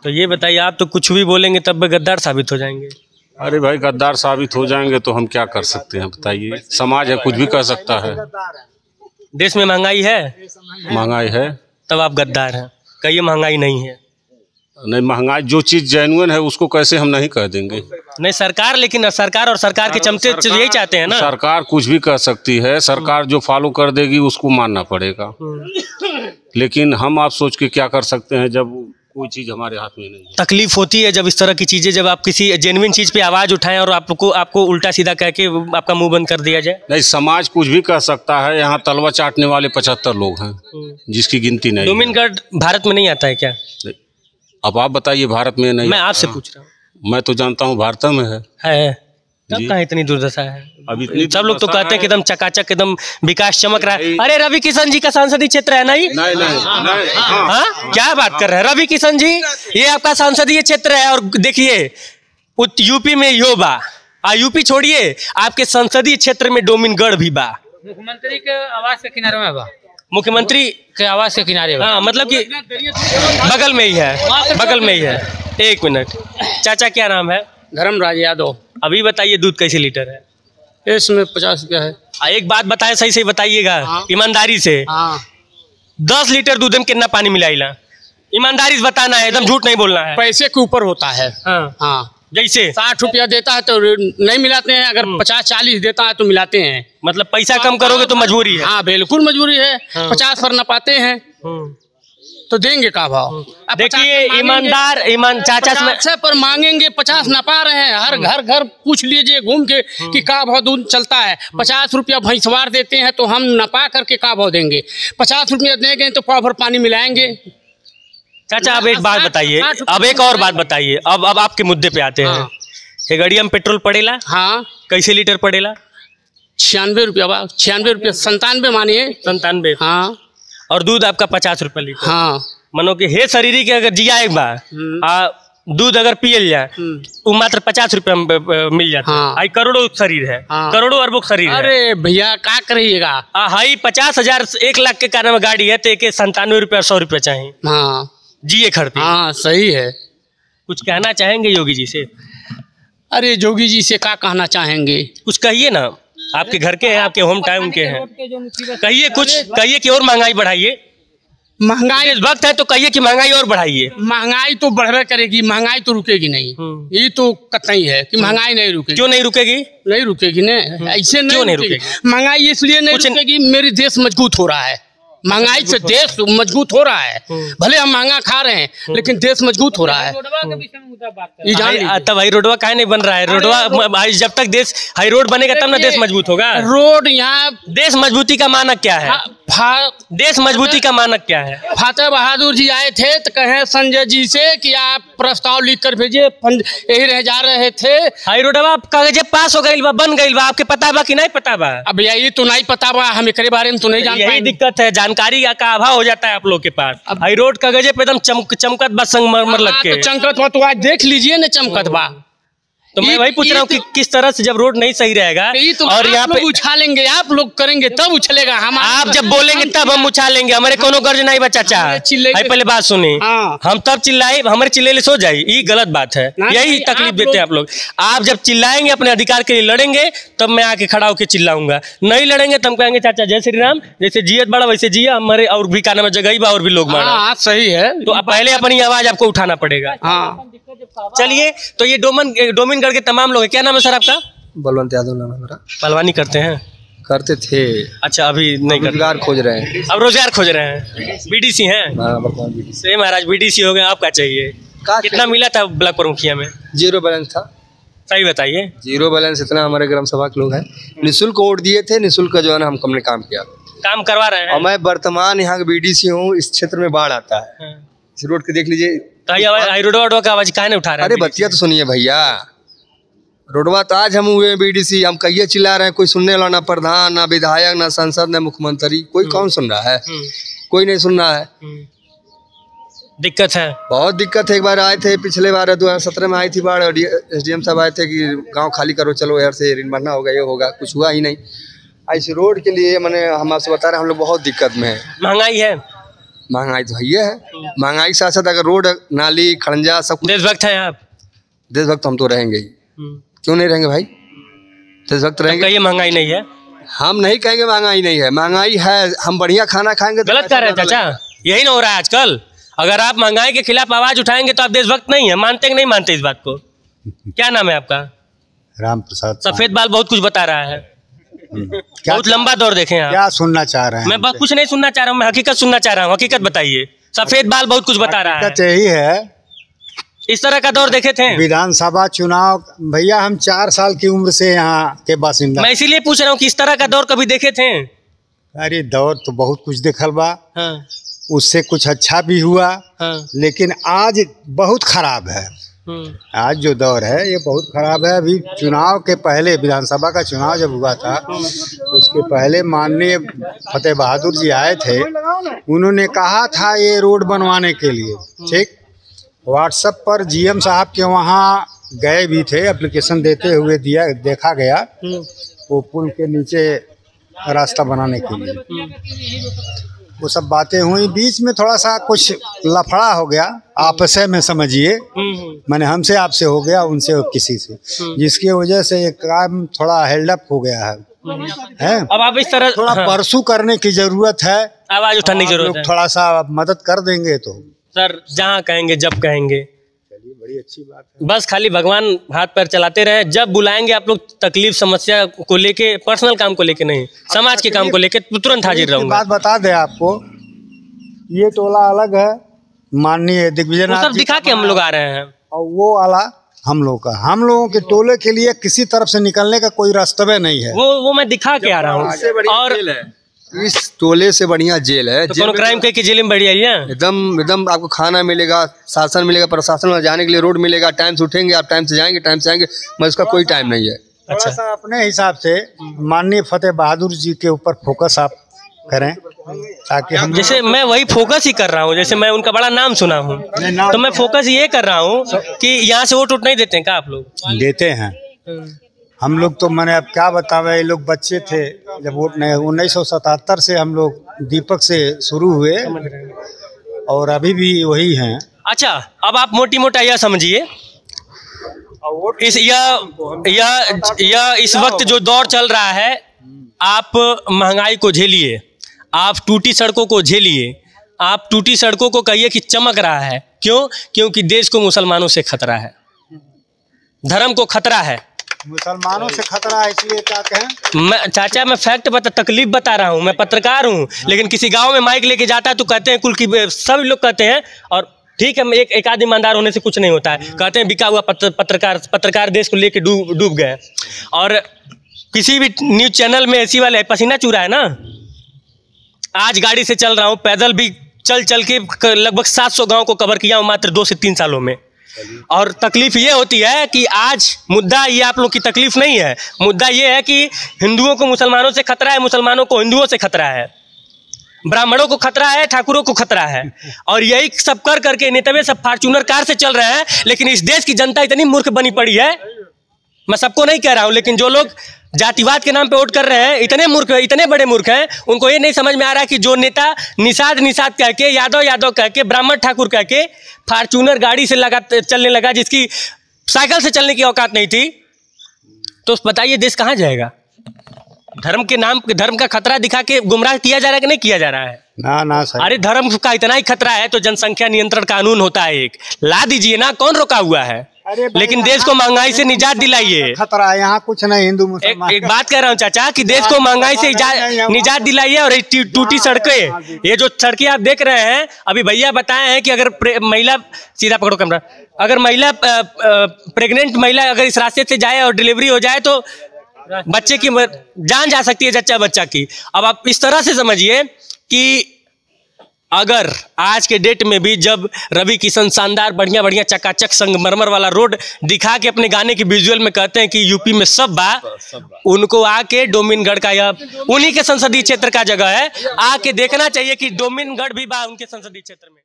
तो ये बताइए, आप तो कुछ भी बोलेंगे तब भी गद्दार साबित हो जाएंगे। अरे भाई, गद्दार साबित हो जाएंगे तो हम क्या कर सकते हैं बताइए। समाज है, कुछ भी कर सकता है। देश में महंगाई है, महंगाई है, तब आप गद्दार हैं। कहिए महंगाई नहीं है। नहीं महंगाई, जो चीज़ जेन्युइन है उसको कैसे हम नहीं कह देंगे। नहीं सरकार, लेकिन सरकार और सरकार के चमचे यही चाहते हैं ना। सरकार कुछ भी कर सकती है, सरकार जो फॉलो कर देगी उसको मानना पड़ेगा। लेकिन हम आप सोच के क्या कर सकते हैं जब कोई चीज़ हमारे हाथ में नहीं है। तकलीफ होती है जब इस तरह की चीजें, जब आप किसी जेन्युइन चीज पे आवाज उठाएं और आपको उल्टा सीधा कह के आपका मुंह बंद कर दिया जाए। नहीं, समाज कुछ भी कर सकता है। यहाँ तलवा चाटने वाले 75 लोग हैं जिसकी गिनती नहीं। डोमिनगढ़ भारत में नहीं आता है क्या? अब आप बताइए, भारत में नहीं। मैं आपसे पूछ रहा हूँ। मैं तो जानता हूँ भारत में है। तब कहाँ इतनी दुर्दशा है? अभी सब लोग तो कहते हैं कि एकदम चकाचक, एकदम विकास चमक रहा है। अरे रवि किशन जी का संसदीय क्षेत्र है नहीं? नहीं। हाँ, क्या बात कर रहे हैं रवि किशन जी? ये आपका संसदीय क्षेत्र है और देखिए यूपी में यो बा, यूपी छोड़िए, आपके संसदीय क्षेत्र में डोमिनगढ़ भी बा। मुख्यमंत्री के आवास के किनारे में बा। मुख्यमंत्री के आवास के किनारे बा। हाँ, मतलब कि बगल में ही है, बगल में ही है। एक मिनट, चाचा क्या नाम है? धर्मराज यादव। अभी बताइए दूध कैसे लीटर है? इसमें 50 रुपया है। एक बात बताएं, सही से बताइएगा। हाँ। ईमानदारी से। हाँ। 10 लीटर दूध में कितना पानी मिलाइला? ईमानदारी से बताना है, एकदम झूठ नहीं बोलना है। पैसे के ऊपर होता है। हाँ। हाँ। जैसे 60 रुपया देता है तो नहीं मिलाते हैं, अगर 50-40 देता है तो मिलाते हैं। मतलब पैसा कम करोगे तो मजबूरी है। हाँ बिल्कुल मजबूरी है। हाँ। 50 पर नपाते हैं तो देंगे का भाव? देखिए ईमानदार चाचा से 50 पर मांगेंगे, 50 नपा रहे हैं। हर घर पूछ लीजिए घूम के कि का भाव दूध चलता है। 50 रुपया भैंसवार देते हैं तो हम नपा करके का भाव देंगे? 50 रुपया देंगे तो पाव भर पानी मिलाएंगे। चाचा अब एक बात बताइए, अब एक और बात बताइए। अब आपके मुद्दे पे आते हैं। ये गाड़ी में पेट्रोल पड़ेला? हाँ। कैसे लीटर पड़ेला? 96 रुपया बा। 96 रुपया, 97 मानिए। 97। हाँ। और दूध आपका 50 रुपया लीटर। हाँ। मनो कि हे शरीर के अगर जिया एक बार दूध अगर पियल जाए वो मात्र 50 रुपया मिल जाता है। हाँ। आई करोड़ों शरीर है। हाँ। करोड़ों अरबों शरीर है। अरे भैया क्या करिएगा? हाई 50,000 1 लाख के कारण में गाड़ी है तो एक 97 रुपया 100 रुपया चाहिए। हाँ। जिए खड़ते। हाँ सही है। कुछ कहना चाहेंगे योगी जी से? अरे योगी जी से क्या कहना चाहेंगे? कुछ कहिए ना, आपके घर के हैं, आपके होम टाउन के हैं। कहिए कुछ, कहिए कि और महंगाई बढ़ाइए। महंगाई इस वक्त है तो कहिए कि महंगाई और बढ़ाइए। महंगाई तो बढ़ करेगी, महंगाई तो रुकेगी नहीं। ये तो कतई है कि महंगाई नहीं रुकेगी। क्यों नहीं रुकेगी? नहीं रुकेगी ना, ऐसे नहीं रुकेगी। महंगाई इसलिए नहीं रुकेगी, मेरे देश मजबूत हो रहा है। महंगाई से देश मजबूत हो रहा है। भले हम महंगा खा रहे हैं लेकिन देश मजबूत हो रहा है। तब हाई रोडवा काहे नहीं बन रहा है? रोडवा जब तक देश हाई रोड बनेगा तब ना देश मजबूत होगा। रोड यहाँ देश मजबूती का मानक क्या है? देश मजबूती का मानक क्या है? फातेह बहादुर जी आए थे तो कहे संजय जी से कि आप प्रस्ताव लिख कर भेजिए, यही रह जा रहे थे। हाई रोडवा कागज पास हो गई बा, बन गई बा, आपके पता बा कि नहीं पता बा? अब यही तो नहीं पता बा, हम एकरे बारे में तो नहीं जानते। यही दिक्कत है, जानकारी का अभाव हो जाता है आप लोग के पास। हाई रोड कागजे पे एकदम चमकत बा, संगमरमर लग के। चमकत बा तो आज देख लीजिए ना, चमकत बा। तो मैं वही पूछ रहा हूँ कि किस तरह से जब रोड नहीं सही रहेगा तो और यहाँ पे उछालेंगे, आप लोग करेंगे तब उछलेगा। हम आप जब बोलेंगे तब हम उछालेंगे। हमारे कोनो गर्ज नहीं बा चाचा। पहले बात सुनी। हम तब चिल्लाए, हमारे चिल्ले सो जाए, ये गलत बात है। यही तकलीफ देते हैं आप लोग। आप जब चिल्लाएंगे, अपने अधिकार के लिए लड़ेंगे, तब मैं आके खड़ा होकर चिल्लाऊंगा। नहीं लड़ेंगे तब कहेंगे चाचा जय श्री राम, जैसे जियत बड़ा वैसे जिया, हमारे और भी खाना में जगह बा और भी लोग मारा। सही है। तो पहले अपनी आवाज आपको उठाना पड़ेगा। चलिए, तो ये डोमिनगढ़ के तमाम लोग हैं। क्या नाम है सर आपका? बलवंत यादव नाम है मेरा। पहलवानी करते हैं? करते थे। अच्छा, अभी नहीं करते? रोजगार खोज रहे हैं। अब रोजगार खोज रहे हैं। बीडीसी हैं? सही महाराज, बीडीसी हो गए। आपका चाहिए कितना मिला था ब्लॉक प्रमुखिया में? 0 बैलेंस था। सही बताइए। 0 बैलेंस। इतना हमारे ग्राम सभा के लोग हैं, निःशुल्क वोट दिए थे। निःशुल्क जो है ना हमने काम किया, काम करवा रहे हैं। और मैं वर्तमान यहाँ का बीडीसी हूँ। इस क्षेत्र में बाढ़ आता है, इस रोड के देख लीजिए। हाई रोडवा का आवाज काहे नहीं उठा रहे हैं? अरे बतिया तो सुनिए भैया, रोडवा तो आज हम हुए बीडीसी, हम कहिए चिल्ला रहे हैं, कोई सुनने वाला ना प्रधान, ना विधायक, ना सांसद, ना मुख्यमंत्री, कोई कौन सुन रहा है? कोई नहीं सुन रहा है। दिक्कत है, बहुत दिक्कत है। एक बार आए थे, पिछले बार 2017 में आई थी बाढ़, और एसडीएम साहब आए थे कि गांव खाली करो, चलो यार से ऋण भरना होगा, ये होगा, कुछ हुआ ही नहीं। इस रोड के लिए मैंने हम आपसे बता रहे हैं, हम लोग बहुत दिक्कत में है। महंगाई है, महंगाई तो है। महंगाई के साथ साथ अगर रोड, नाली, खड़ंजा सब कुछ। देशभक्त हैं आप? देशभक्त हम तो रहेंगे ही। क्यों नहीं रहेंगे भाई, देशभक्त रहेंगे। ये महंगाई नहीं है? हम नहीं कहेंगे महंगाई नहीं है, महंगाई है। हम बढ़िया खाना खाएंगे तो गलत कर रहे हैं चाचा, यही ना हो रहा है आजकल। अगर आप महंगाई के खिलाफ आवाज उठाएंगे तो आप देशभक्त नहीं है। मानते कि नहीं मानते इस बात को? क्या नाम है आपका? राम प्रसाद। सफेद बाल बहुत कुछ बता रहा है। बहुत लंबा दौर देखे आप। क्या सुनना चाह रहे हैं? मैं कुछ नहीं सुनना चाह रहा हूँ, मैं हकीकत सुनना चाह रहा हूँ। हकीकत बताइए। सफेद बाल बहुत कुछ बता रहा है। यही है। इस तरह का दौर देखे थे? विधानसभा चुनाव भैया, हम 4 साल की उम्र से यहाँ के बासिंदा। मैं इसीलिए पूछ रहा हूँ कि इस तरह का दौर कभी देखे थे? अरे दौर तो बहुत कुछ देखल बा। हाँ। उससे कुछ अच्छा भी हुआ। हाँ। लेकिन आज बहुत खराब है। आज जो दौर है ये बहुत खराब है। अभी चुनाव के पहले, विधानसभा का चुनाव जब हुआ था उसके पहले माननीय फतेह बहादुर जी आए थे। उन्होंने कहा था ये रोड बनवाने के लिए, ठीक। व्हाट्सएप पर जीएम साहब के वहाँ गए भी थे, एप्लीकेशन देते हुए देखा गया वो पुल के नीचे रास्ता बनाने के लिए। वो सब बातें हुई, बीच में थोड़ा सा कुछ लफड़ा हो गया आपस में, समझिए। मैंने हमसे आपसे हो गया, उनसे किसी से, जिसकी वजह से ये काम थोड़ा हेल्ड अप हो गया है। अब आप इस तरह थोड़ा परसू करने की जरूरत है, आवाज उठाने की जरूरत है। थोड़ा सा मदद कर देंगे तो सर, जहाँ कहेंगे जब कहेंगे। चलिए, बड़ी अच्छी बात है। बस खाली भगवान हाथ पैर चलाते रहे। जब बुलाएंगे आप लोग तकलीफ समस्या को लेके, पर्सनल काम को लेके नहीं, समाज के काम को लेके तुरंत हाजिर रहूंगा। बात बता दें आपको, ये टोला अलग है, माननीय दिग्विजय सब दिखा के हम लोग आ रहे हैं, और वो वाला हम लोग का। हम लोगों के टोले के लिए किसी तरफ से निकलने का कोई रास्ता नहीं है। वो मैं दिखा के आ रहा हूँ। और इस टोले से बढ़िया जेल है। तो कोनो क्राइम करके जेल में बढ़िया है। एकदम आपको खाना मिलेगा, शासन मिलेगा, प्रशासन में जाने के लिए रोड मिलेगा। टाइम से उठेंगे आप, टाइम से जाएंगे, टाइम से आएंगे। मैं उसका कोई टाइम नहीं है। अच्छा, सा अपने हिसाब से माननीय फतेह बहादुर जी के ऊपर फोकस आप करें, ताकि हम, जैसे मैं वही फोकस ही कर रहा हूँ। जैसे मैं उनका बड़ा नाम सुना हूँ, तो मैं फोकस ये कर रहा हूँ कि यहाँ से वोट उठ नहीं देते हैं क्या आप लोग? देते हैं हम लोग। तो मैंने अब क्या बतावे, ये लोग बच्चे थे जब वोट नहीं। 1977 से हम लोग दीपक से शुरू हुए और अभी भी वही हैं। अच्छा, अब आप मोटी मोटा यह समझिए, इस वक्त जो दौर चल रहा है, आप महंगाई को झेलिए, आप टूटी सड़कों को झेलिए। आप टूटी सड़कों को कहिए कि चमक रहा है। क्यों? क्योंकि देश को मुसलमानों से खतरा है, धर्म को खतरा है। मुसलमानों से खतरा है, इसलिए क्या कहें? मैं फैक्ट तकलीफ बता रहा हूँ। मैं पत्रकार हूँ, लेकिन किसी गांव में माइक लेके जाता है तो कहते हैं, कुल की सब लोग कहते हैं, और ठीक है, एक आदमी ईमानदार होने से कुछ नहीं होता है, कहते हैं बिका हुआ पत्रकार देश को लेके डूब गए। और किसी भी न्यूज चैनल में ऐसी वाले पसीना चूरा है ना। आज गाड़ी से चल रहा हूँ, पैदल भी चल के लगभग 700 गाँव को कवर किया हूँ मात्र 2 से 3 सालों में। और तकलीफ ये होती है कि आज मुद्दा ये आप लोग की तकलीफ नहीं है, मुद्दा ये है कि हिंदुओं को मुसलमानों से खतरा है, मुसलमानों को हिंदुओं से खतरा है, ब्राह्मणों को खतरा है, ठाकुरों को खतरा है। और यही सब कर करके नेता सब फॉर्च्यूनर कार से चल रहे हैं। लेकिन इस देश की जनता इतनी मूर्ख बनी पड़ी है, मैं सबको नहीं कह रहा हूं, लेकिन जो लोग जातिवाद के नाम पे वोट कर रहे हैं, इतने बड़े मूर्ख हैं। उनको ये नहीं समझ में आ रहा कि जो नेता निषाद कह के, यादव कह के, ब्राह्मण ठाकुर कह के फॉर्च्यूनर गाड़ी से चलने लगा, जिसकी साइकिल से चलने की औकात नहीं थी, तो बताइए देश कहाँ जाएगा? धर्म के नाम, धर्म का खतरा दिखा के गुमराह किया जा रहा है कि नहीं किया जा रहा है? ना सर। अरे धर्म का इतना ही खतरा है तो जनसंख्या नियंत्रण कानून होता है, एक ला दीजिए ना, कौन रोका हुआ है? लेकिन देश को महंगाई से निजात दिलाइए। खतरा है यहाँ, कुछ नहीं। हिंदू मुसलमान एक बात कह रहा हूँ चाचा कि देश को महंगाई से निजात दिलाइए। और टूटी सड़कें, ये जो सड़कें आप देख रहे हैं, अभी भैया बताए हैं कि अगर महिला, सीधा पकड़ो कैमरा, अगर महिला प्रेग्नेंट महिला अगर इस रास्ते से जाए और डिलीवरी हो जाए तो बच्चे की जान जा सकती है, जच्चा बच्चा की। अब आप इस तरह से समझिए कि अगर आज के डेट में भी जब रवि किशन शानदार बढ़िया चकाचक संगमरमर वाला रोड दिखा के अपने गाने की विजुअल में कहते हैं कि यूपी में सब बा, उनको आके डोमिनगढ़ का, या उन्हीं के संसदीय क्षेत्र का जगह है, आके देखना चाहिए कि डोमिनगढ़ भी बा उनके संसदीय क्षेत्र में।